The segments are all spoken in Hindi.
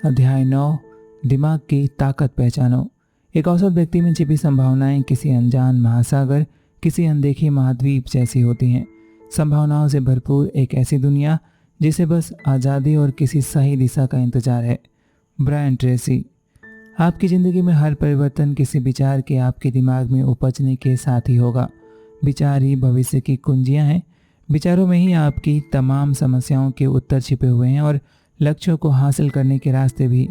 अध्याय 9। दिमाग की ताकत पहचानो। एक औसत व्यक्ति में छिपी संभावनाएं किसी अनजान महासागर, किसी अनदेखे महाद्वीप जैसी होती हैं। संभावनाओं से भरपूर एक ऐसी दुनिया जिसे बस आज़ादी और किसी सही दिशा का इंतजार है। Brian Tracy. आपकी ज़िंदगी में हर परिवर्तन किसी विचार के आपके दिमाग में उपजने के साथ ही होगा। विचार ही भविष्य की कुंजियां हैं। विचारों में ही आपकी तमाम समस्याओं के उत्तर छिपे हुए हैं और लक्ष्यों को हासिल करने के रास्ते भी।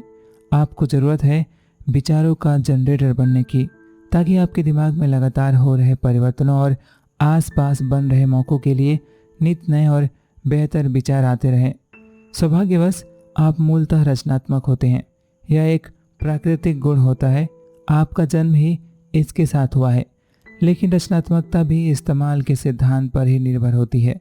आपको ज़रूरत है विचारों का जनरेटर बनने की, ताकि आपके दिमाग में लगातार हो रहे परिवर्तनों और आसपास बन रहे मौक़ों के लिए नित नए और बेहतर विचार आते रहें। सौभाग्यवश आप मूलतः रचनात्मक होते हैं। यह एक प्राकृतिक गुण होता है, आपका जन्म ही इसके साथ हुआ है। लेकिन रचनात्मकता भी इस्तेमाल के सिद्धांत पर ही निर्भर होती है,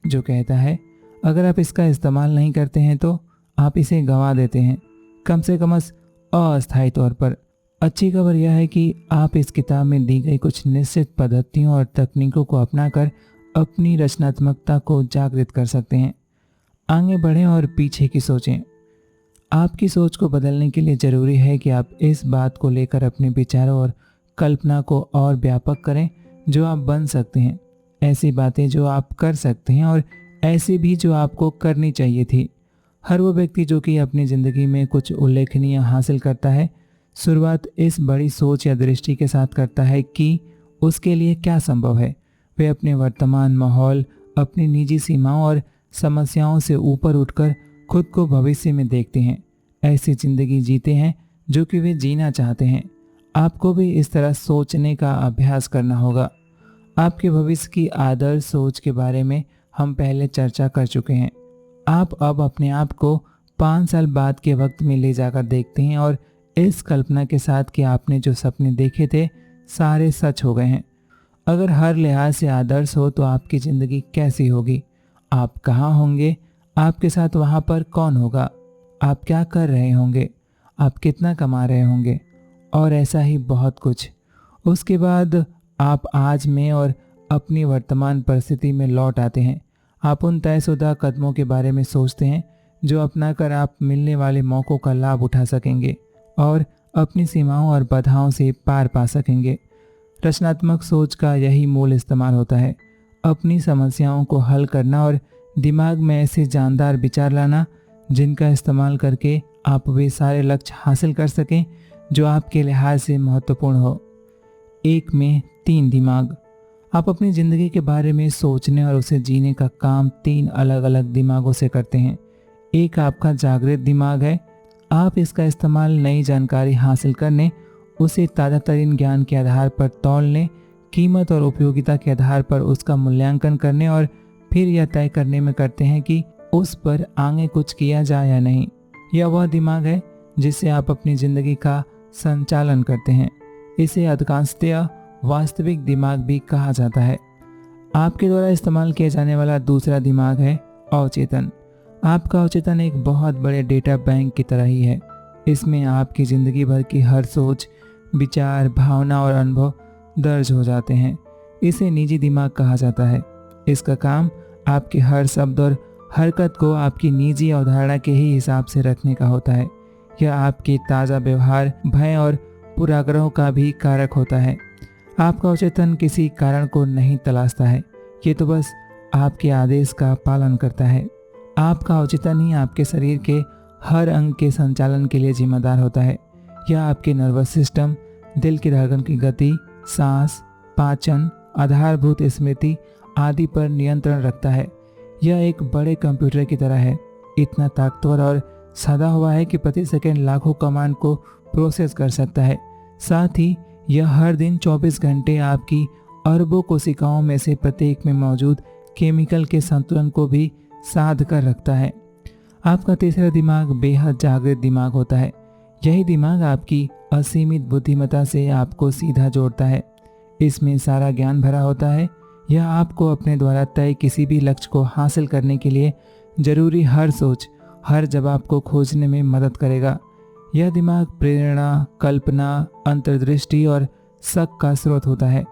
जो कहता है अगर आप इसका इस्तेमाल नहीं करते हैं तो आप इसे गंवा देते हैं, कम से कम अस्थायी तौर पर। अच्छी खबर यह है कि आप इस किताब में दी गई कुछ निश्चित पद्धतियों और तकनीकों को अपनाकर अपनी रचनात्मकता को जागृत कर सकते हैं। आगे बढ़ें और पीछे की सोचें। आपकी सोच को बदलने के लिए ज़रूरी है कि आप इस बात को लेकर अपने विचारों और कल्पना को और व्यापक करें जो आप बन सकते हैं। ऐसी बातें जो आप कर सकते हैं और ऐसी भी जो आपको करनी चाहिए थी। हर वो व्यक्ति जो कि अपनी ज़िंदगी में कुछ उल्लेखनीय हासिल करता है, शुरुआत इस बड़ी सोच या दृष्टि के साथ करता है कि उसके लिए क्या संभव है। वे अपने वर्तमान माहौल, अपनी निजी सीमाओं और समस्याओं से ऊपर उठकर खुद को भविष्य में देखते हैं। ऐसी ज़िंदगी जीते हैं जो कि वे जीना चाहते हैं। आपको भी इस तरह सोचने का अभ्यास करना होगा। आपके भविष्य की आदर्श सोच के बारे में हम पहले चर्चा कर चुके हैं। आप अब अपने आप को 5 साल बाद के वक्त में ले जाकर देखते हैं और इस कल्पना के साथ कि आपने जो सपने देखे थे सारे सच हो गए हैं। अगर हर लिहाज से आदर्श हो तो आपकी ज़िंदगी कैसी होगी? आप कहाँ होंगे? आपके साथ वहाँ पर कौन होगा? आप क्या कर रहे होंगे? आप कितना कमा रहे होंगे? और ऐसा ही बहुत कुछ। उसके बाद आप आज में और अपनी वर्तमान परिस्थिति में लौट आते हैं। आप उन तयशुदा कदमों के बारे में सोचते हैं जो अपनाकर आप मिलने वाले मौक़ों का लाभ उठा सकेंगे और अपनी सीमाओं और बाधाओं से पार पा सकेंगे। रचनात्मक सोच का यही मूल इस्तेमाल होता है, अपनी समस्याओं को हल करना और दिमाग में ऐसे जानदार विचार लाना जिनका इस्तेमाल करके आप वे सारे लक्ष्य हासिल कर सकें जो आपके लिहाज से महत्वपूर्ण हो। 1 में 3 दिमाग। आप अपनी ज़िंदगी के बारे में सोचने और उसे जीने का काम 3 अलग अलग दिमागों से करते हैं। एक आपका जागृत दिमाग है। आप इसका इस्तेमाल नई जानकारी हासिल करने, उसे ताज़ा तरीन ज्ञान के आधार पर तौलने, कीमत और उपयोगिता के आधार पर उसका मूल्यांकन करने और फिर यह तय करने में करते हैं कि उस पर आगे कुछ किया जाए या नहीं। यह वह दिमाग है जिससे आप अपनी ज़िंदगी का संचालन करते हैं। इसे अधिकांशतः वास्तविक दिमाग भी कहा जाता है। आपके द्वारा इस्तेमाल किया जाने वाला दूसरा दिमाग है अवचेतन। आपका अवचेतन एक बहुत बड़े डेटा बैंक की तरह ही है। इसमें आपकी ज़िंदगी भर की हर सोच, विचार, भावना और अनुभव दर्ज हो जाते हैं। इसे निजी दिमाग कहा जाता है। इसका काम आपके हर शब्द और हरकत को आपकी निजी अवधारणा के ही हिसाब से रखने का होता है। यह आपके ताज़ा व्यवहार, भय और पूर्वाग्रहों का भी कारक होता है। आपका अवचेतन किसी कारण को नहीं तलाशता है, ये तो बस आपके आदेश का पालन करता है। आपका अवचेतन ही आपके शरीर के हर अंग के संचालन के लिए जिम्मेदार होता है। यह आपके नर्वस सिस्टम, दिल की धड़कन की गति, सांस, पाचन, आधारभूत स्मृति आदि पर नियंत्रण रखता है। यह एक बड़े कंप्यूटर की तरह है, इतना ताकतवर और सदा हुआ है कि प्रति सेकंड लाखों कमांड को प्रोसेस कर सकता है। साथ ही यह हर दिन 24 घंटे आपकी अरबों कोशिकाओं में से प्रत्येक में मौजूद केमिकल के संतुलन को भी साध कर रखता है। आपका तीसरा दिमाग बेहद जागृत दिमाग होता है। यही दिमाग आपकी असीमित बुद्धिमत्ता से आपको सीधा जोड़ता है। इसमें सारा ज्ञान भरा होता है। यह आपको अपने द्वारा तय किसी भी लक्ष्य को हासिल करने के लिए जरूरी हर सोच, हर जवाब को खोजने में मदद करेगा। यह दिमाग प्रेरणा, कल्पना, अंतर्दृष्टि और शक का स्रोत होता है।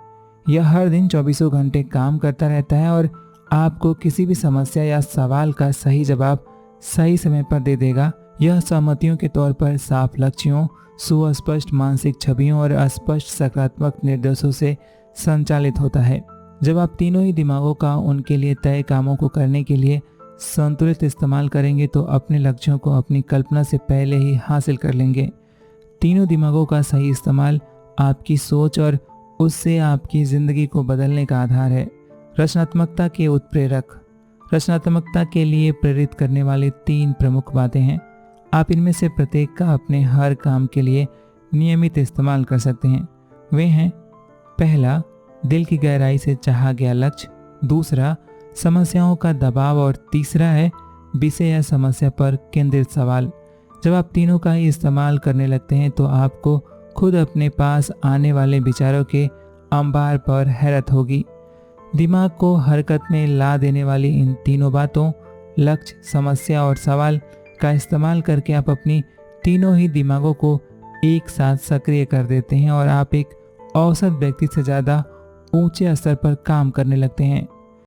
यह हर दिन 24 घंटे काम करता रहता है और आपको किसी भी समस्या या सवाल का सही जवाब सही समय पर दे देगा, यह सहमतियों के तौर पर साफ लक्ष्यों, सुस्पष्ट मानसिक छवियों और अस्पष्ट सकारात्मक निर्देशों से संचालित होता है। जब आप तीनों ही दिमागों का उनके लिए तय कामों को करने के लिए संतुलित इस्तेमाल करेंगे तो अपने लक्ष्यों को अपनी कल्पना से पहले ही हासिल कर लेंगे। तीनों दिमागों का सही इस्तेमाल आपकी सोच और उससे आपकी ज़िंदगी को बदलने का आधार है। रचनात्मकता के उत्प्रेरक। रचनात्मकता के लिए प्रेरित करने वाली 3 प्रमुख बातें हैं। आप इनमें से प्रत्येक का अपने हर काम के लिए नियमित इस्तेमाल कर सकते हैं। वे हैं: पहला, दिल की गहराई से चाहा गया लक्ष्य। दूसरा, समस्याओं का दबाव। और तीसरा है विषय या समस्या पर केंद्रित सवाल। जब आप तीनों का ही इस्तेमाल करने लगते हैं तो आपको खुद अपने पास आने वाले विचारों के अंबार पर हैरत होगी। दिमाग को हरकत में ला देने वाली इन तीनों बातों, लक्ष्य, समस्या और सवाल का इस्तेमाल करके आप अपनी तीनों ही दिमागों को एक साथ सक्रिय कर देते हैं और आप एक औसत व्यक्ति से ज़्यादा ऊंचे स्तर पर काम करने लगते हैं।